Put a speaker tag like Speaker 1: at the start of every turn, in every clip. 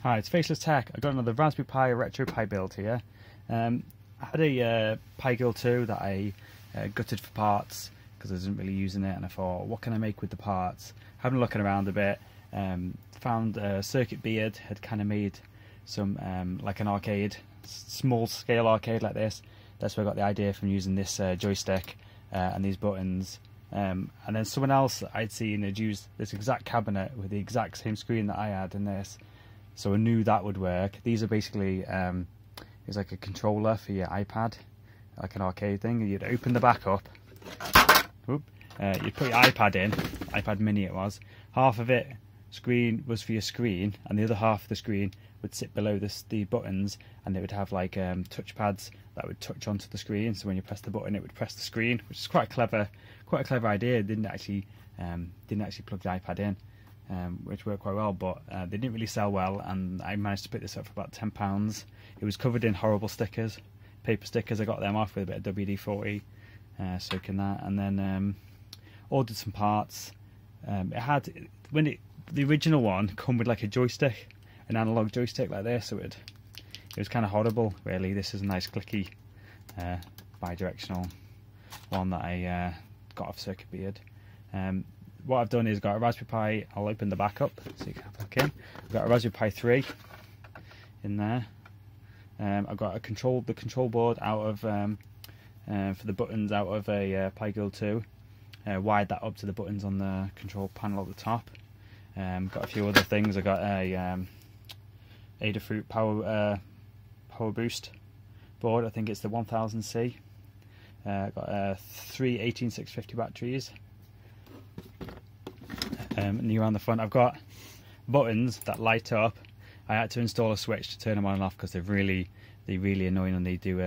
Speaker 1: Hi, it's Faceless Tech. I've got another Raspberry Pi Retro Pi build here. I had a Pi Girl 2 that I gutted for parts because I wasn't really using it, and I thought, what can I make with the parts? Having a looking around a bit, found Circuit Beard had kind of made some like an arcade, small scale arcade like this. That's where I got the idea from, using this joystick and these buttons. And then someone else I'd seen had used this exact cabinet with the exact same screen that I had in this. So I knew that would work. These are basically, it's like a controller for your iPad, like an arcade thing. You'd open the back up, you'd put your iPad in, iPad mini it was. Half of it screen was for your screen, and the other half of the screen would sit below the buttons, and it would have like touch pads that would touch onto the screen. So when you press the button, it would press the screen, which is quite a clever idea. It didn't actually plug the iPad in. Which worked quite well, but they didn't really sell well, and I managed to pick this up for about £10. It was covered in horrible stickers, paper stickers. I got them off with a bit of WD-40, soaking that, and then ordered some parts. It had, the original one come with like a joystick, an analog joystick like this, so it was kind of horrible really. This is a nice clicky bi-directional one that I got off Circuit Beard. What I've done is got a Raspberry Pi. I'll open the back up so you can have a look in. I've got a Raspberry Pi 3 in there. I've got the control board out of for the buttons out of a Pi Girl 2. Wired that up to the buttons on the control panel at the top. Got a few other things. I got a Adafruit power boost board. I think it's the 1000C. Got 3 18650 batteries. And you're on the front. I've got buttons that light up. I had to install a switch to turn them on and off because they're really annoying, and they do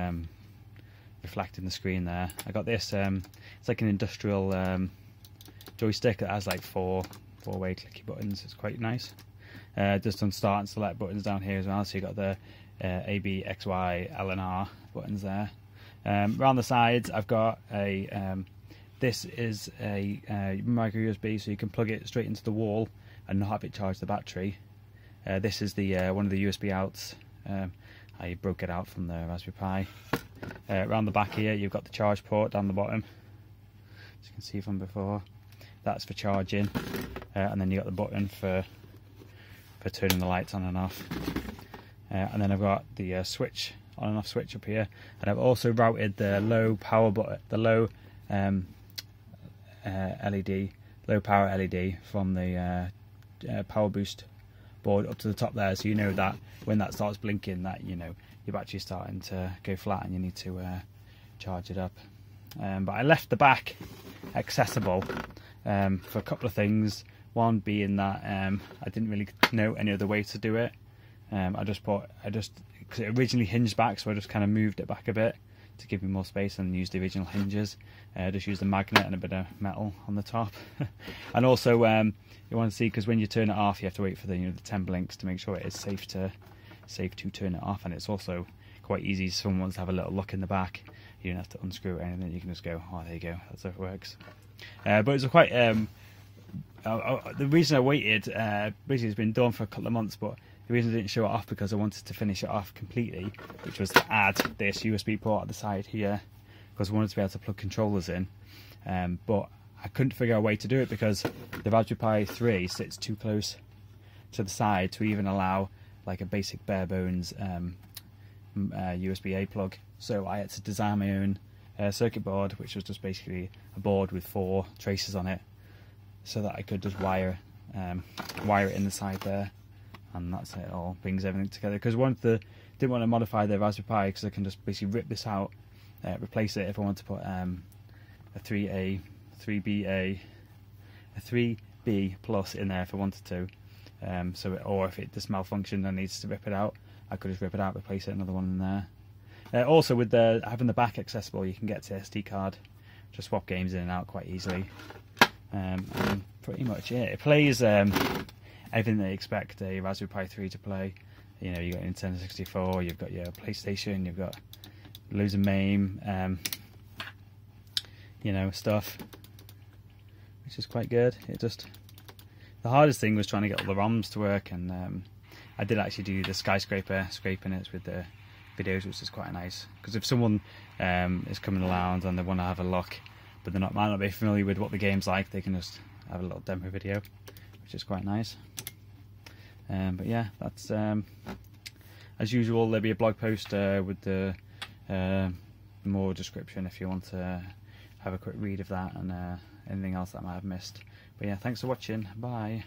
Speaker 1: reflect in the screen there. I got this. It's like an industrial joystick that has like four way clicky buttons. It's quite nice. Just on start and select buttons down here as well. So you got the A, B, X, Y, L, and R buttons there. Around the sides, I've got a this is a micro USB, so you can plug it straight into the wall and not have it charge the battery. This is the one of the USB outs. I broke it out from the Raspberry Pi. Around the back here, you've got the charge port down the bottom, as you can see from before. That's for charging, and then you got the button for turning the lights on and off. And then I've got the switch, on and off switch up here, and I've also routed the low power button, the low LED, low power LED from the power boost board up to the top there, so you know that when that starts blinking, that you know your battery's starting to go flat and you need to charge it up. But I left the back accessible for a couple of things. One being that I didn't really know any other way to do it. Because it originally hinged back, so I just kind of moved it back a bit to give me more space and use the original hinges. Just use the magnet and a bit of metal on the top. And also you want to see, because when you turn it off, you have to wait for the 10 blinks to make sure it is safe to turn it off. And it's also quite easy if someone wants to have a little look in the back. You don't have to unscrew it or anything. You can just go, oh, there you go, that's how it works. But it's quite the reason I waited, basically it's been done for a couple of months, but the reason I didn't show it off because I wanted to finish it off completely, which was to add this USB port at the side here, because I wanted to be able to plug controllers in. But I couldn't figure out a way to do it because the Raspberry Pi 3 sits too close to the side to even allow like a basic bare bones USB-A plug. So I had to design my own circuit board, which was just basically a board with 4 traces on it, so that I could just wire it in the side there. And that's it, it all brings everything together. Because didn't want to modify the Raspberry Pi, because I can just basically rip this out, replace it if I want to put a 3A, 3BA, a 3B plus in there if I wanted to. Or if it just malfunctioned and needs to rip it out, I could just rip it out, replace it, another one in there. Also, with having the back accessible, you can get to SD card, just swap games in and out quite easily. And pretty much it. It plays everything that you expect a Raspberry Pi 3 to play. You know, you've got Nintendo 64, you've got your PlayStation, you've got loads of MAME, stuff, which is quite good. The hardest thing was trying to get all the ROMs to work, and I did actually do the skyscraper scraping it with the videos, which is quite nice, because if someone is coming around and they want to have a look but might not be familiar with what the game's like, they can just have a little demo video, which is quite nice. But yeah, that's as usual. There'll be a blog post with the more description if you want to have a quick read of that, and anything else that I might have missed. But yeah, thanks for watching. Bye.